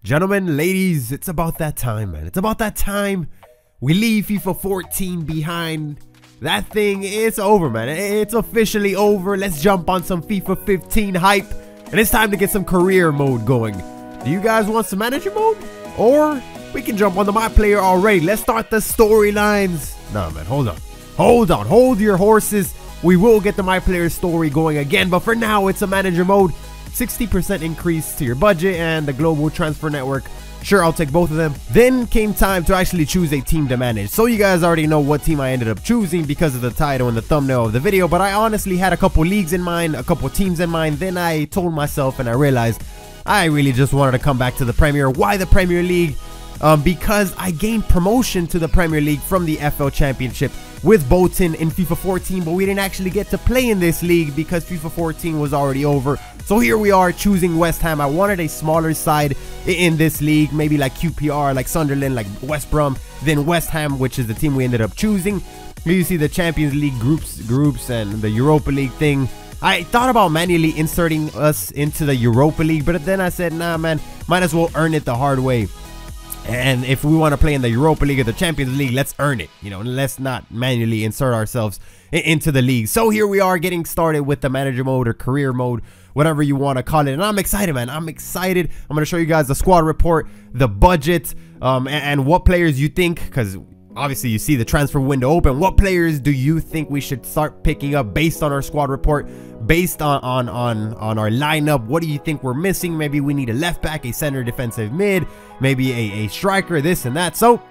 Gentlemen, ladies, it's about that time, man. It's about that time. We leave FIFA 14 behind. That thing is over, man. It's officially over. Let's jump on some FIFA 15 hype. And it's time to get some career mode going. Do you guys want some manager mode? Or we can jump on the My Player already. Let's start the storylines. Nah, man, hold on. Hold on. Hold your horses. We will get the My Player story going again. But for now, it's a manager mode. 60% increase to your budget and the global transfer network. Sure, I'll take both of them. Then came time to actually choose a team to manage. So you guys already know what team I ended up choosing because of the title and the thumbnail of the video. But I honestly had a couple leagues in mind, a couple teams in mind. Then I told myself and I realized I really just wanted to come back to the Premier. Why the Premier League? Because I gained promotion to the Premier League from the FL Championship with Bolton in FIFA 14, but we didn't actually get to play in this league because FIFA 14 was already over. So here we are choosing West Ham. I wanted a smaller side in this league, maybe like QPR, like Sunderland, like West Brom, then West Ham, which is the team we ended up choosing. Here you see the Champions League groups and the Europa League thing. I thought about manually inserting us into the Europa League, but then I said, nah, man, might as well earn it the hard way. And if we want to play in the Europa League or the Champions League, let's earn it. You know, let's not manually insert ourselves into the league. So here we are getting started with the manager mode or career mode, whatever you want to call it. And I'm excited, man. I'm excited. I'm going to show you guys the squad report, the budget, and what players you think, because obviously you see the transfer window open. What players do you think we should start picking up based on our squad report, based on our lineup? What do you think we're missing? Maybe we need a left back, a center defensive mid, maybe a striker, this and that. So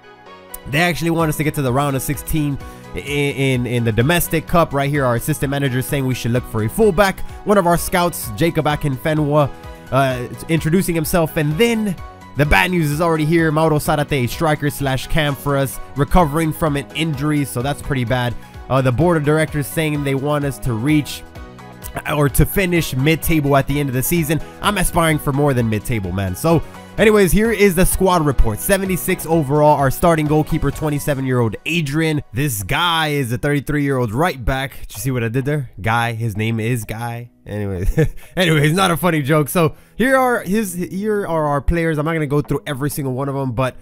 they actually want us to get to the round of 16 in the domestic cup. Right here, our assistant manager is saying we should look for a fullback. One of our scouts, Jacob Akinfenwa, introducing himself. And then the bad news is already here. Mauro Sarate, striker slash cam for us, recovering from an injury, so that's pretty bad. The board of directors saying they want us to reach or to finish mid-table at the end of the season. I'm aspiring for more than mid-table, man. So anyways, here is the squad report. 76 overall. Our starting goalkeeper, 27-year-old Adrian. This guy is a 33-year-old right back. Did you see what I did there? Guy. His name is Guy. Anyways, not a funny joke. So here are our players. I'm not gonna go through every single one of them, but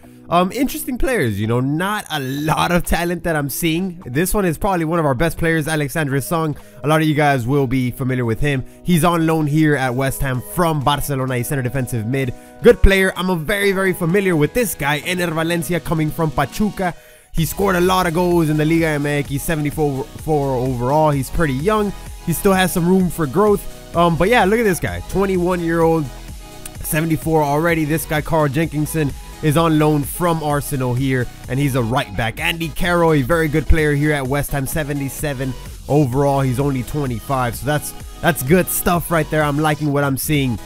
interesting players. You know, not a lot of talent that I'm seeing. This one is probably one of our best players, Alexandre Song. A lot of you guys will be familiar with him. He's on loan here at West Ham from Barcelona. He's center defensive mid. Good player. I'm very familiar with this guy, Ener Valencia, coming from Pachuca. He scored a lot of goals in the Liga MX. He's 74 overall. He's pretty young. He still has some room for growth. But yeah, look at this guy, 21-year-old, 74 already. This guy, Carl Jenkinson, is on loan from Arsenal here, and he's a right back. Andy Carroll, a very good player here at West Ham, 77 overall. He's only 25, so that's good stuff right there. I'm liking what I'm seeing.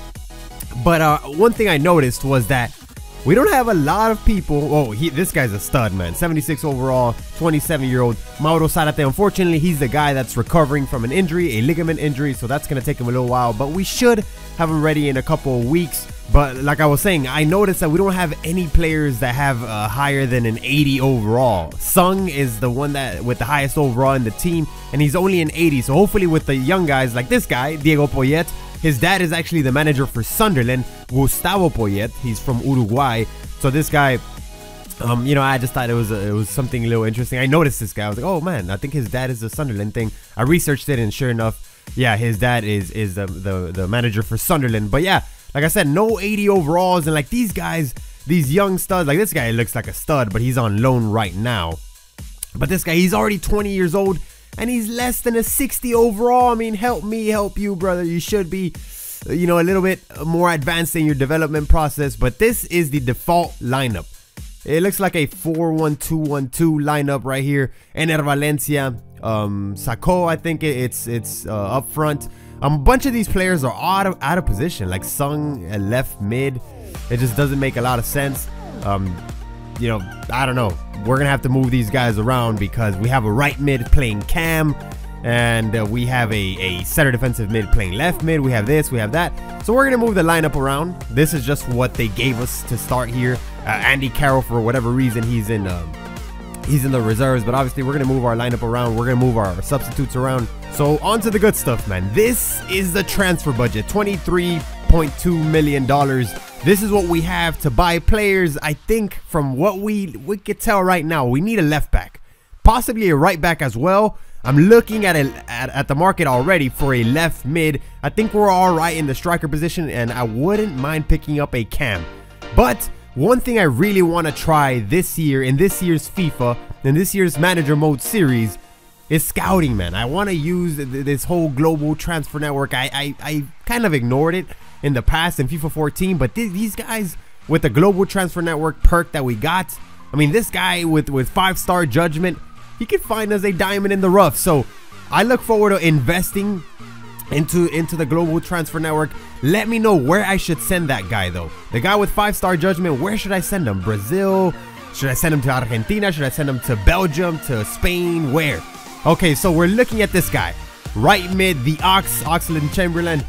But one thing I noticed was that we don't have a lot of people. Oh, this guy's a stud, man. 76 overall, 27-year-old Mauro Sarate. Unfortunately, he's the guy that's recovering from an injury, a ligament injury, so that's going to take him a little while. But we should have him ready in a couple of weeks. But like I was saying, I noticed that we don't have any players that have higher than an 80 overall. Sung is the one that with the highest overall in the team, and he's only an 80. So hopefully with the young guys like this guy, Diego Poyet, his dad is actually the manager for Sunderland, Gustavo Poyet. He's from Uruguay. So this guy, you know, I just thought it was something a little interesting. I noticed this guy. I was like, oh man, I think his dad is the Sunderland thing. I researched it, and sure enough, yeah, his dad is the manager for Sunderland. But yeah, like I said, no 80 overalls, and like these guys, these young studs, like this guy looks like a stud, but he's on loan right now. But this guy, he's already 20 years old. And he's less than a 60 overall. I mean, help me help you, brother. You should be, you know, a little bit more advanced in your development process. But this is the default lineup. It looks like a 4-1-2-1-2 lineup right here. Ener Valencia, Sako, I think it's up front. A bunch of these players are out of position, like Sung at left mid. It just doesn't make a lot of sense. You know, I don't know. We're gonna have to move these guys around because we have a right mid playing cam, and we have a center defensive mid playing left mid. We have this, we have that. So we're gonna move the lineup around. This is just what they gave us to start here. Andy Carroll, for whatever reason, he's in the reserves, but obviously we're gonna move our lineup around. We're gonna move our substitutes around. So on to the good stuff, man. This is the transfer budget, $23.2 million this is what we have to buy players. I think from what we could tell right now, we need a left back, possibly a right back as well. I'm looking at the market already for a left mid. I think we're all right in the striker position, and I wouldn't mind picking up a cam. But one thing I really want to try this year, in this year's FIFA, in this year's manager mode series, is scouting, man. I want to use this whole global transfer network. I kind of ignored it in the past in FIFA 14, but these guys with the global transfer network perk that we got, I mean, this guy with 5-star judgment, he could find us a diamond in the rough. So I look forward to investing into the global transfer network. Let me know where I should send that guy though. The guy with 5-star judgment, where should I send him? Brazil? Should I send him to Argentina? Should I send him to Belgium, to Spain? Where? Okay, so we're looking at this guy. Right mid, the Oxlade-Chamberlain.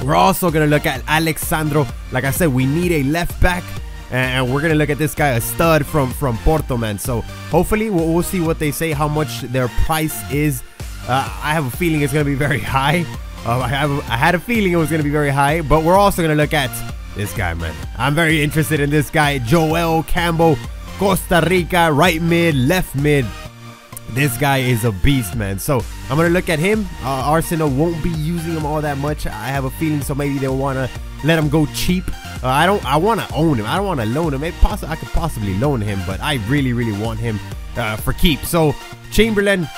We're also going to look at Alexandro. Like I said, we need a left back. And we're going to look at this guy, a stud from Porto, man. So hopefully we'll see what they say, how much their price is. I have a feeling it's going to be very high. I had a feeling it was going to be very high. But we're also going to look at this guy, man. I'm very interested in this guy. Joel Campbell, Costa Rica, right mid, left mid. This guy is a beast, man. So I'm going to look at him. Arsenal won't be using him all that much, I have a feeling. So maybe they'll want to let him go cheap. I want to own him. I don't want to loan him. I could possibly loan him, but I really want him for keep. So Chamberlain,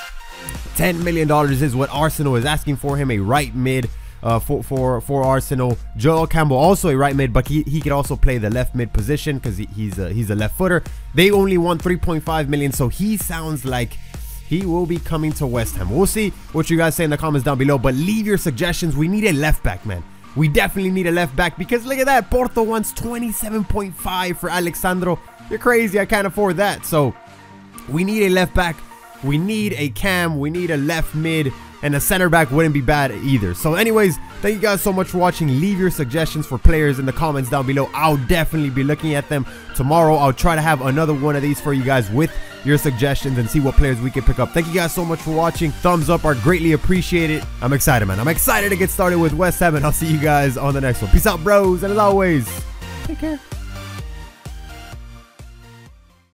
$10 million is what Arsenal is asking for him. A right mid for Arsenal. Joel Campbell, also a right mid, but he could also play the left mid position because he's a left footer. They only want 3.5 million, so he sounds like he will be coming to West Ham. We'll see what you guys say in the comments down below, but leave your suggestions. We need a left back, man. We definitely need a left back because look at that. Porto wants 27.5 for Alexandro. You're crazy. I can't afford that. So we need a left back. We need a cam. We need a left mid. And a center back wouldn't be bad either. So anyways, thank you guys so much for watching. Leave your suggestions for players in the comments down below. I'll definitely be looking at them tomorrow. I'll try to have another one of these for you guys with your suggestions and see what players we can pick up. Thank you guys so much for watching. Thumbs up are greatly appreciated. I'm excited, man. I'm excited to get started with West Ham, and I'll see you guys on the next one. Peace out, bros. And as always, take care.